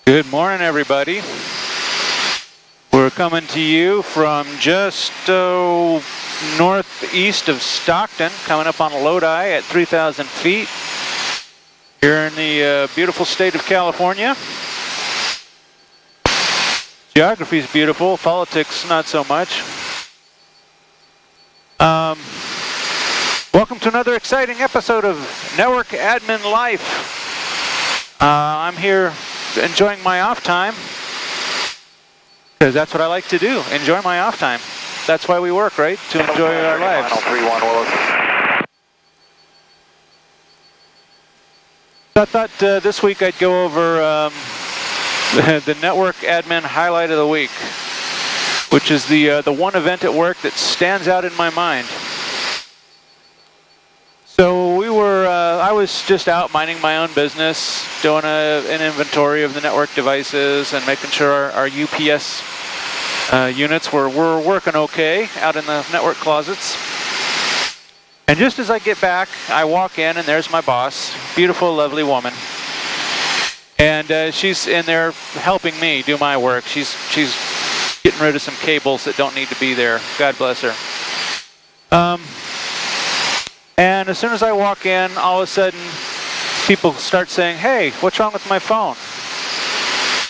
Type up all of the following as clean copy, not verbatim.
Good morning, everybody. We're coming to you from just northeast of Stockton, coming up on Lodi at 3,000 feet here in the beautiful state of California. Geography is beautiful, politics not so much. Welcome to another exciting episode of Network Admin Life. I'm here enjoying my off time, because that's what I like to do, enjoy my off time. That's why we work, right? To enjoy our lives. So I thought this week I'd go over the Network Admin Highlight of the Week, which is the one event at work that stands out in my mind. So I was just out minding my own business, doing an inventory of the network devices and making sure our UPS units were working okay out in the network closets. And just as I get back, I walk in and there's my boss, beautiful, lovely woman. And she's in there helping me do my work. She's getting rid of some cables that don't need to be there. God bless her. And as soon as I walk in, all of a sudden, people start saying, "Hey, what's wrong with my phone?"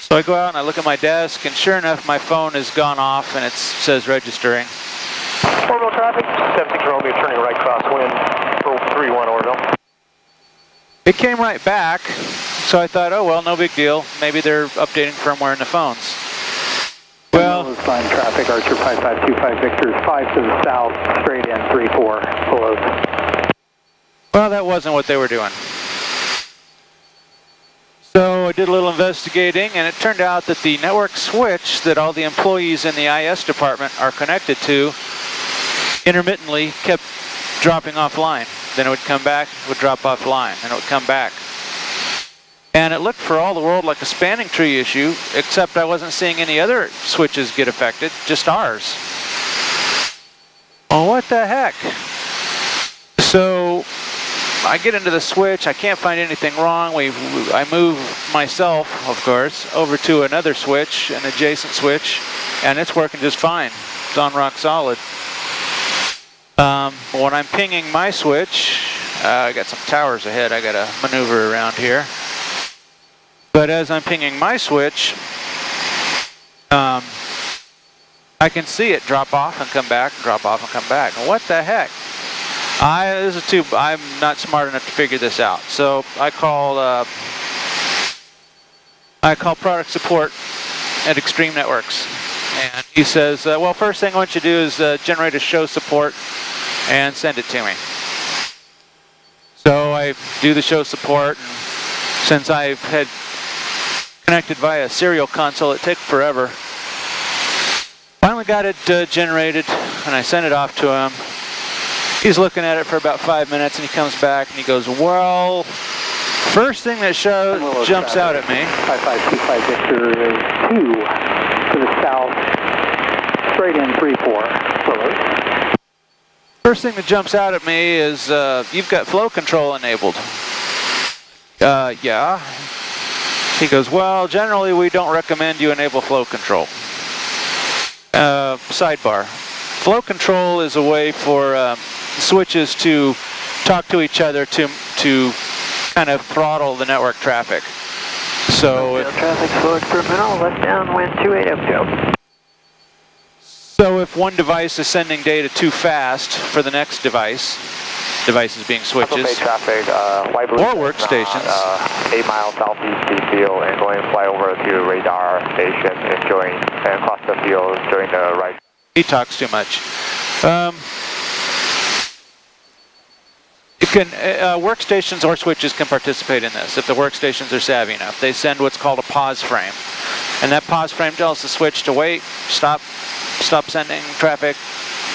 So I go out and I look at my desk, and sure enough, my phone has gone off and it says registering. Orville traffic, 76 Romeo, turning right crosswind, 31 Orville. It came right back, so I thought, oh well, no big deal. Maybe they're updating firmware in the phones. Well, fine traffic, Archer 5525 Victor, 5 to the south, straight in, 34, below. Well, that wasn't what they were doing. So I did a little investigating, and it turned out that the network switch that all the employees in the IS department are connected to intermittently kept dropping offline. Then it would come back, it would drop offline, and it would come back. And it looked for all the world like a spanning tree issue, except I wasn't seeing any other switches get affected, just ours. Well, what the heck? So I get into the switch, I can't find anything wrong. I move myself, of course, over to another switch, an adjacent switch, and it's working just fine. It's on rock solid. When I'm pinging my switch, I got some towers ahead I gotta maneuver around here. But as I'm pinging my switch, I can see it drop off and come back, drop off and come back. What the heck? I'm not smart enough to figure this out. So I call product support at Extreme Networks. And he says, well, first thing I want you to do is generate a show support and send it to me. So I do the show support, and since I've had connected via serial console, it took forever. Finally got it generated, and I sent it off to him. He's looking at it for about 5 minutes, and he comes back and he goes, well, first thing that jumps out at me. 5525 Victor is 2 to the south, straight in 34. First thing that jumps out at me is you've got flow control enabled. Yeah. He goes, well, generally we don't recommend you enable flow control. Sidebar. Flow control is a way for switches to talk to each other to kind of throttle the network traffic. So if traffic forward for a minute, left downwind 28 up go. So if one device is sending data too fast for the next device, devices being switches, traffic, or workstations, 8 miles southeast field and going to fly over to radar station and cross the field during the right. He talks too much. Workstations or switches can participate in this if the workstations are savvy enough. They send what's called a pause frame, and that pause frame tells the switch to wait, stop sending traffic,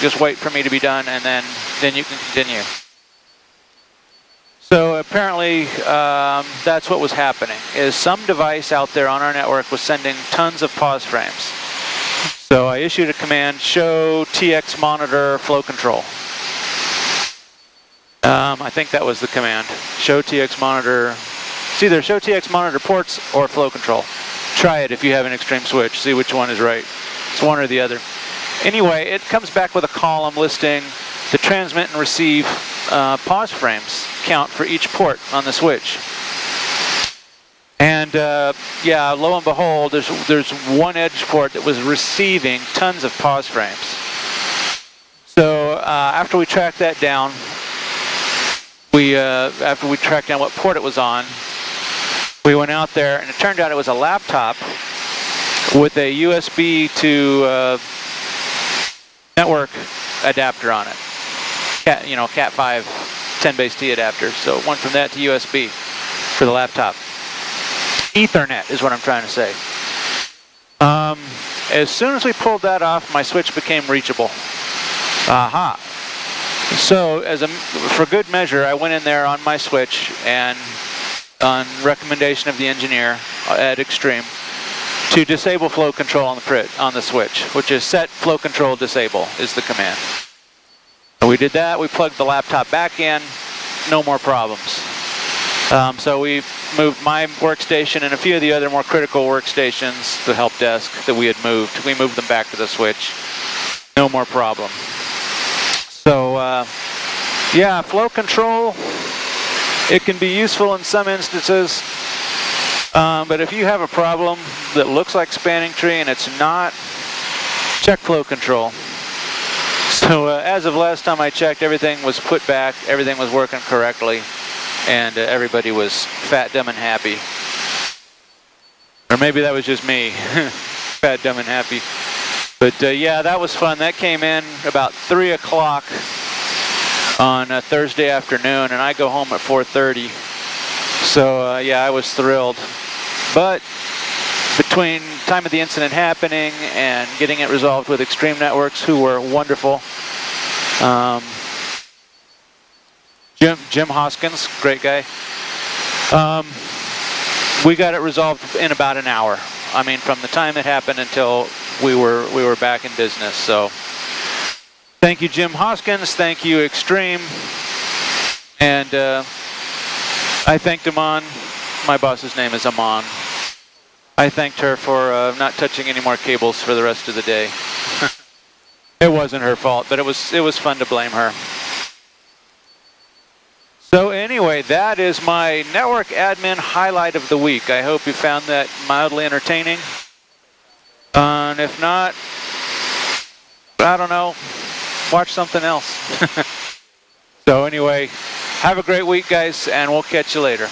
just wait for me to be done, and then you can continue. So apparently that's what was happening, is some device out there on our network was sending tons of pause frames. So I issued a command, show TX monitor flow control. I think that was the command. Show TX monitor. It's either show TX monitor ports or flow control. Try it if you have an Extreme switch. See which one is right. It's one or the other. Anyway, it comes back with a column listing the transmit and receive pause frames count for each port on the switch. And yeah, lo and behold, there's one edge port that was receiving tons of pause frames. So after we tracked that down, after we tracked down what port it was on, we went out there, and it turned out it was a laptop with a USB to network adapter on it. Cat 5 10BASE-T adapter. So it went from that to USB for the laptop. Ethernet is what I'm trying to say. As soon as we pulled that off, my switch became reachable. Aha. So for good measure, I went in there on my switch and on recommendation of the engineer at Extreme to disable flow control on the switch, which is set flow control disable is the command. And we did that, we plugged the laptop back in, no more problems. So we moved my workstation and a few of the other more critical workstations, the help desk that we had moved, we moved them back to the switch. No more problem. So yeah, flow control, it can be useful in some instances, but if you have a problem that looks like spanning tree and it's not, check flow control. So as of last time I checked, everything was put back, everything was working correctly, and everybody was fat, dumb, and happy. Or maybe that was just me, fat, dumb, and happy. But yeah, that was fun. That came in about 3 o'clock on a Thursday afternoon, and I go home at 4:30. So yeah, I was thrilled. But between time of the incident happening and getting it resolved with Extreme Networks, who were wonderful, Jim Hoskins, great guy, we got it resolved in about an hour. I mean, from the time it happened until we were back in business. So thank you, Jim Hoskins. Thank you, Extreme. And I thanked Aman. My boss's name is Aman. I thanked her for not touching any more cables for the rest of the day. It wasn't her fault, but it was fun to blame her. So anyway, that is my network admin highlight of the week. I hope you found that mildly entertaining. And if not, I don't know, watch something else. So anyway, have a great week, guys, and we'll catch you later.